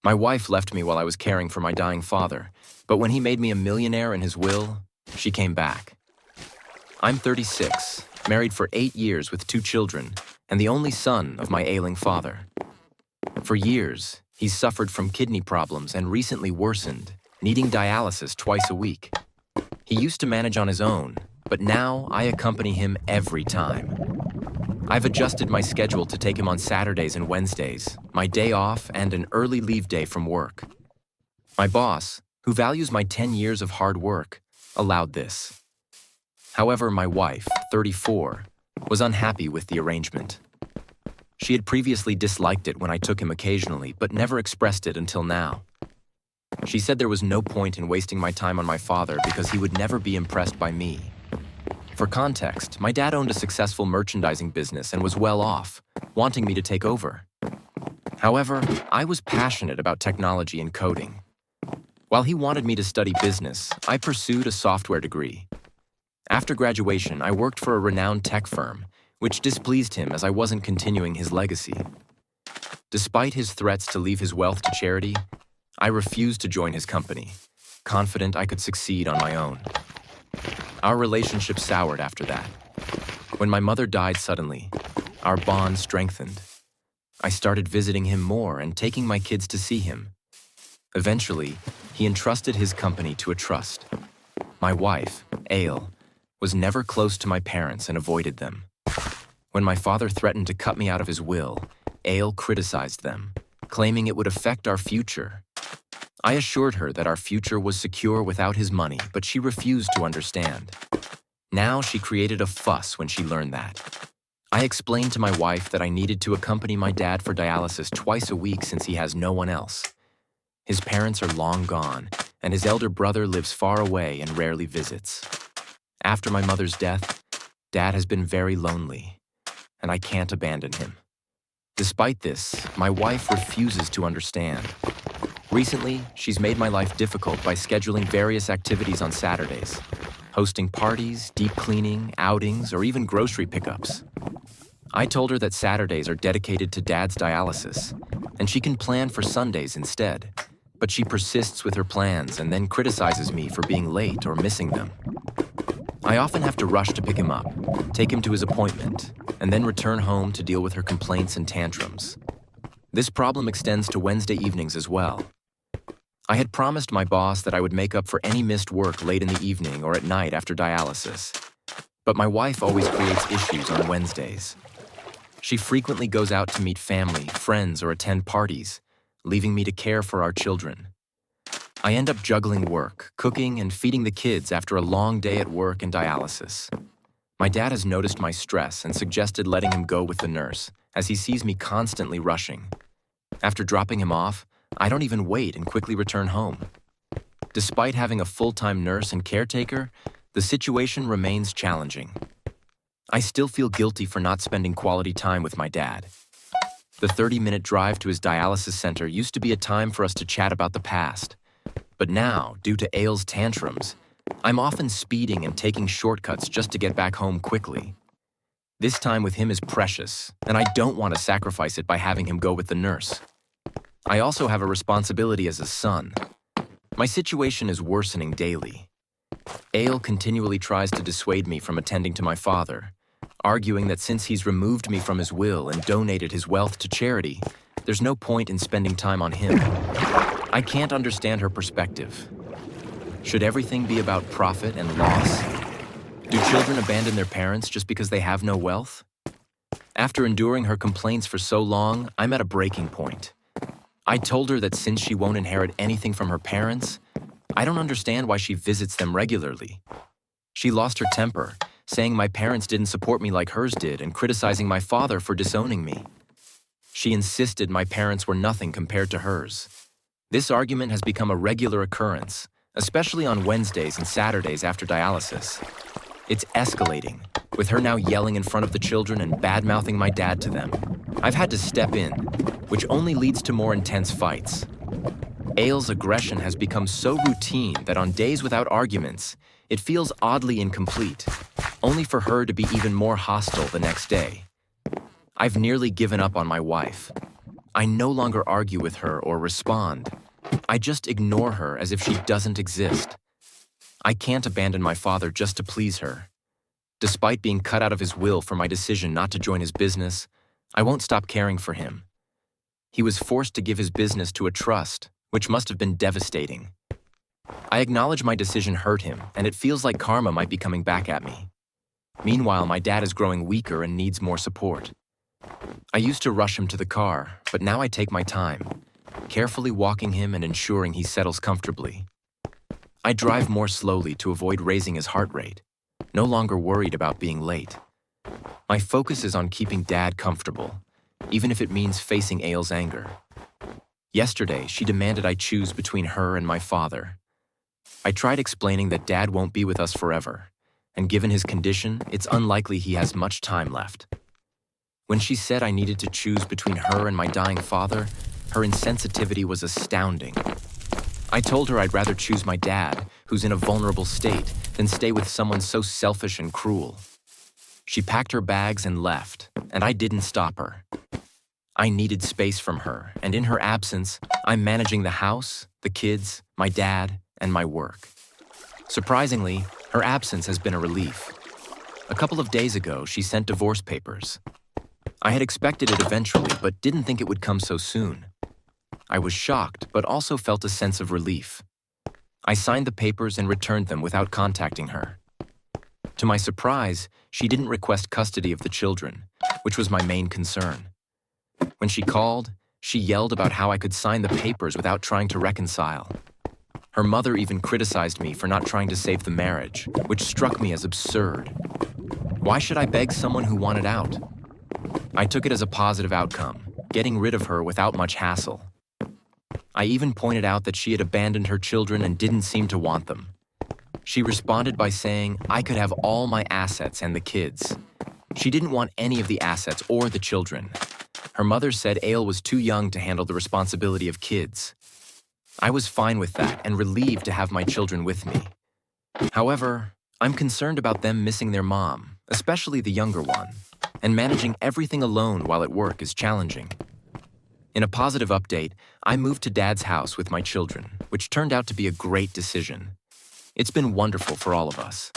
My wife left me while I was caring for my dying father, but when he made me a millionaire in his will, she came back. I'm 36, married for 8 years with 2 children, and the only son of my ailing father. For years, he's suffered from kidney problems and recently worsened, needing dialysis twice a week. He used to manage on his own, but now I accompany him every time. I've adjusted my schedule to take him on Saturdays and Wednesdays, my day off, and an early leave day from work. My boss, who values my 10 years of hard work, allowed this. However, my wife, 34, was unhappy with the arrangement. She had previously disliked it when I took him occasionally, but never expressed it until now. She said there was no point in wasting my time on my father because he would never be impressed by me. For context, my dad owned a successful merchandising business and was well off, wanting me to take over. However, I was passionate about technology and coding. While he wanted me to study business, I pursued a software degree. After graduation, I worked for a renowned tech firm, which displeased him as I wasn't continuing his legacy. Despite his threats to leave his wealth to charity, I refused to join his company, confident I could succeed on my own. Our relationship soured after that. When my mother died suddenly, our bond strengthened. I started visiting him more and taking my kids to see him. Eventually, he entrusted his company to a trust. My wife, Ale, was never close to my parents and avoided them. When my father threatened to cut me out of his will, Ale criticized them, claiming it would affect our future. I assured her that our future was secure without his money, but she refused to understand. Now she created a fuss when she learned that. I explained to my wife that I needed to accompany my dad for dialysis twice a week since he has no one else. His parents are long gone, and his elder brother lives far away and rarely visits. After my mother's death, Dad has been very lonely, and I can't abandon him. Despite this, my wife refuses to understand. Recently, she's made my life difficult by scheduling various activities on Saturdays, hosting parties, deep cleaning, outings, or even grocery pickups. I told her that Saturdays are dedicated to Dad's dialysis, and she can plan for Sundays instead, but she persists with her plans and then criticizes me for being late or missing them. I often have to rush to pick him up, take him to his appointment, and then return home to deal with her complaints and tantrums. This problem extends to Wednesday evenings as well. I had promised my boss that I would make up for any missed work late in the evening or at night after dialysis. But my wife always creates issues on Wednesdays. She frequently goes out to meet family, friends, or attend parties, leaving me to care for our children. I end up juggling work, cooking, and feeding the kids after a long day at work and dialysis. My dad has noticed my stress and suggested letting him go with the nurse, as he sees me constantly rushing. After dropping him off, I don't even wait and quickly return home. Despite having a full-time nurse and caretaker, the situation remains challenging. I still feel guilty for not spending quality time with my dad. The 30-minute drive to his dialysis center used to be a time for us to chat about the past. But now, due to Ale's tantrums, I'm often speeding and taking shortcuts just to get back home quickly. This time with him is precious, and I don't want to sacrifice it by having him go with the nurse. I also have a responsibility as a son. My situation is worsening daily. Ale continually tries to dissuade me from attending to my father, arguing that since he's removed me from his will and donated his wealth to charity, there's no point in spending time on him. I can't understand her perspective. Should everything be about profit and loss? Do children abandon their parents just because they have no wealth? After enduring her complaints for so long, I'm at a breaking point. I told her that since she won't inherit anything from her parents, I don't understand why she visits them regularly. She lost her temper, saying my parents didn't support me like hers did and criticizing my father for disowning me. She insisted my parents were nothing compared to hers. This argument has become a regular occurrence, especially on Wednesdays and Saturdays after dialysis. It's escalating, with her now yelling in front of the children and bad-mouthing my dad to them. I've had to step in, which only leads to more intense fights. Ale's aggression has become so routine that on days without arguments, it feels oddly incomplete, only for her to be even more hostile the next day. I've nearly given up on my wife. I no longer argue with her or respond. I just ignore her as if she doesn't exist. I can't abandon my father just to please her. Despite being cut out of his will for my decision not to join his business, I won't stop caring for him. He was forced to give his business to a trust, which must have been devastating. I acknowledge my decision hurt him, and it feels like karma might be coming back at me. Meanwhile, my dad is growing weaker and needs more support. I used to rush him to the car, but now I take my time, carefully walking him and ensuring he settles comfortably. I drive more slowly to avoid raising his heart rate, no longer worried about being late. My focus is on keeping Dad comfortable, even if it means facing Aile's anger. Yesterday, she demanded I choose between her and my father. I tried explaining that Dad won't be with us forever, and given his condition, it's unlikely he has much time left. When she said I needed to choose between her and my dying father, her insensitivity was astounding. I told her I'd rather choose my dad, who's in a vulnerable state, than stay with someone so selfish and cruel. She packed her bags and left, and I didn't stop her. I needed space from her, and in her absence, I'm managing the house, the kids, my dad, and my work. Surprisingly, her absence has been a relief. A couple of days ago, she sent divorce papers. I had expected it eventually, but didn't think it would come so soon. I was shocked, but also felt a sense of relief. I signed the papers and returned them without contacting her. To my surprise, she didn't request custody of the children, which was my main concern. When she called, she yelled about how I could sign the papers without trying to reconcile. Her mother even criticized me for not trying to save the marriage, which struck me as absurd. Why should I beg someone who wanted out? I took it as a positive outcome, getting rid of her without much hassle. I even pointed out that she had abandoned her children and didn't seem to want them. She responded by saying I could have all my assets and the kids. She didn't want any of the assets or the children. Her mother said Aile was too young to handle the responsibility of kids. I was fine with that and relieved to have my children with me. However, I'm concerned about them missing their mom, especially the younger one, and managing everything alone while at work is challenging. In a positive update, I moved to Dad's house with my children, which turned out to be a great decision. It's been wonderful for all of us.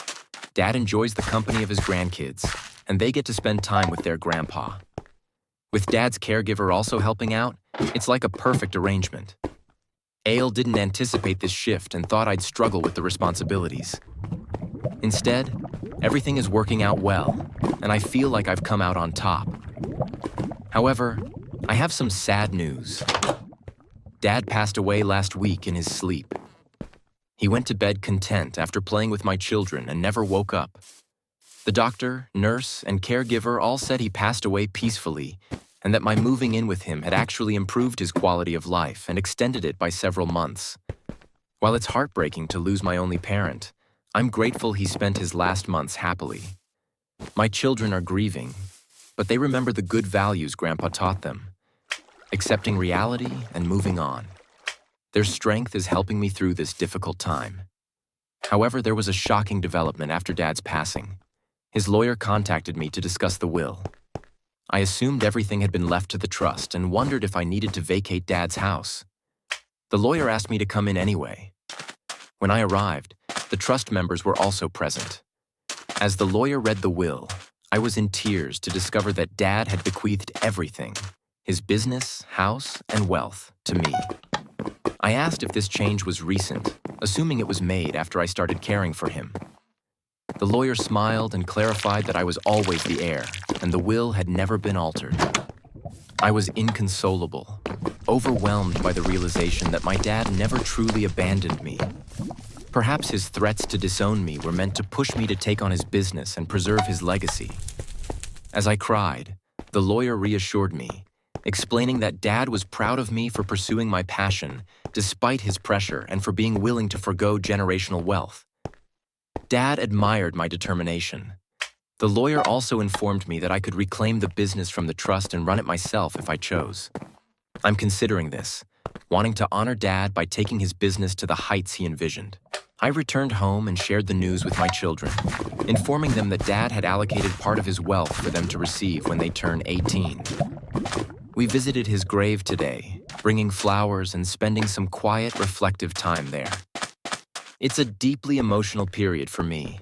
Dad enjoys the company of his grandkids, and they get to spend time with their grandpa. With Dad's caregiver also helping out, it's like a perfect arrangement. Aile didn't anticipate this shift and thought I'd struggle with the responsibilities. Instead, everything is working out well, and I feel like I've come out on top. However, I have some sad news. Dad passed away last week in his sleep. He went to bed content after playing with my children and never woke up. The doctor, nurse, and caregiver all said he passed away peacefully and that my moving in with him had actually improved his quality of life and extended it by several months. While it's heartbreaking to lose my only parent, I'm grateful he spent his last months happily. My children are grieving, but they remember the good values Grandpa taught them, accepting reality and moving on. Their strength is helping me through this difficult time. However, there was a shocking development after Dad's passing. His lawyer contacted me to discuss the will. I assumed everything had been left to the trust and wondered if I needed to vacate Dad's house. The lawyer asked me to come in anyway. When I arrived, the trust members were also present. As the lawyer read the will, I was in tears to discover that Dad had bequeathed everything, his business, house, and wealth, to me. I asked if this change was recent, assuming it was made after I started caring for him. The lawyer smiled and clarified that I was always the heir, and the will had never been altered. I was inconsolable, overwhelmed by the realization that my dad never truly abandoned me. Perhaps his threats to disown me were meant to push me to take on his business and preserve his legacy. As I cried, the lawyer reassured me, explaining that Dad was proud of me for pursuing my passion despite his pressure and for being willing to forgo generational wealth. Dad admired my determination. The lawyer also informed me that I could reclaim the business from the trust and run it myself if I chose. I'm considering this, wanting to honor Dad by taking his business to the heights he envisioned. I returned home and shared the news with my children, informing them that Dad had allocated part of his wealth for them to receive when they turn 18. We visited his grave today, bringing flowers and spending some quiet, reflective time there. It's a deeply emotional period for me.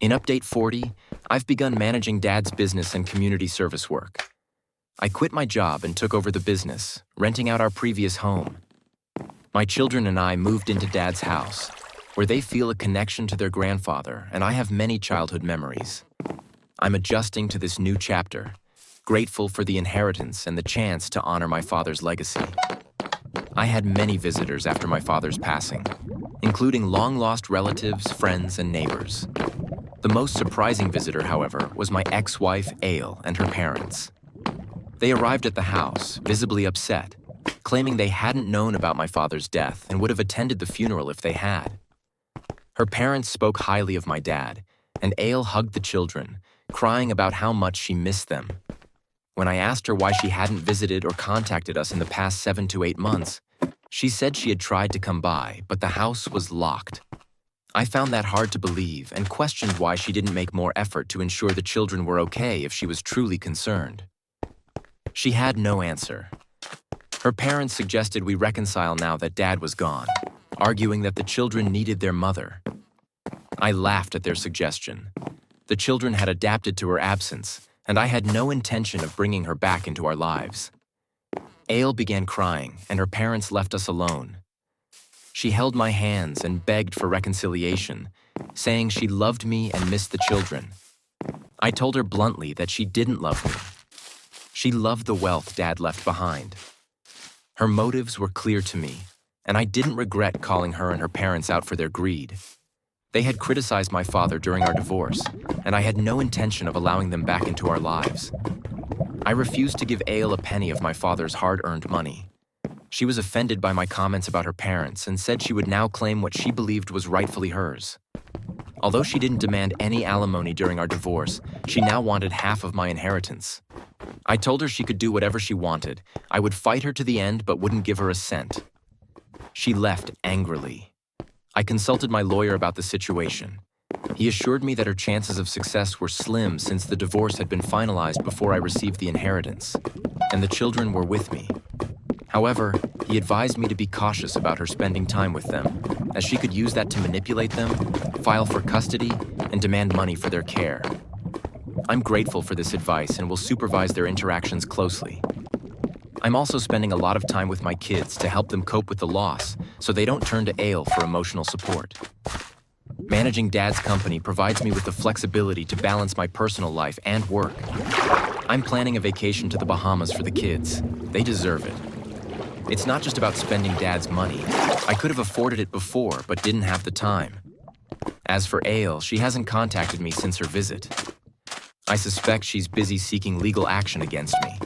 In Update 40, I've begun managing Dad's business and community service work. I quit my job and took over the business, renting out our previous home. My children and I moved into Dad's house, where they feel a connection to their grandfather, and I have many childhood memories. I'm adjusting to this new chapter, grateful for the inheritance and the chance to honor my father's legacy. I had many visitors after my father's passing, including long-lost relatives, friends, and neighbors. The most surprising visitor, however, was my ex-wife, Ale, and her parents. They arrived at the house, visibly upset, claiming they hadn't known about my father's death and would have attended the funeral if they had. Her parents spoke highly of my dad, and Ale hugged the children, crying about how much she missed them. When I asked her why she hadn't visited or contacted us in the past 7 to 8 months, she said she had tried to come by, but the house was locked. I found that hard to believe and questioned why she didn't make more effort to ensure the children were okay if she was truly concerned. She had no answer. Her parents suggested we reconcile now that Dad was gone, arguing that the children needed their mother. I laughed at their suggestion. The children had adapted to her absence, and I had no intention of bringing her back into our lives. Ale began crying, and her parents left us alone. She held my hands and begged for reconciliation, saying she loved me and missed the children. I told her bluntly that she didn't love me. She loved the wealth Dad left behind. Her motives were clear to me, and I didn't regret calling her and her parents out for their greed. They had criticized my father during our divorce, and I had no intention of allowing them back into our lives. I refused to give Ale a penny of my father's hard-earned money. She was offended by my comments about her parents and said she would now claim what she believed was rightfully hers. Although she didn't demand any alimony during our divorce, she now wanted half of my inheritance. I told her she could do whatever she wanted. I would fight her to the end but wouldn't give her a cent. She left angrily. I consulted my lawyer about the situation. He assured me that her chances of success were slim since the divorce had been finalized before I received the inheritance, and the children were with me. However, he advised me to be cautious about her spending time with them, as she could use that to manipulate them, file for custody, and demand money for their care. I'm grateful for this advice and will supervise their interactions closely. I'm also spending a lot of time with my kids to help them cope with the loss so they don't turn to Ale for emotional support. Managing Dad's company provides me with the flexibility to balance my personal life and work. I'm planning a vacation to the Bahamas for the kids. They deserve it. It's not just about spending Dad's money. I could have afforded it before, but didn't have the time. As for Ale, she hasn't contacted me since her visit. I suspect she's busy seeking legal action against me.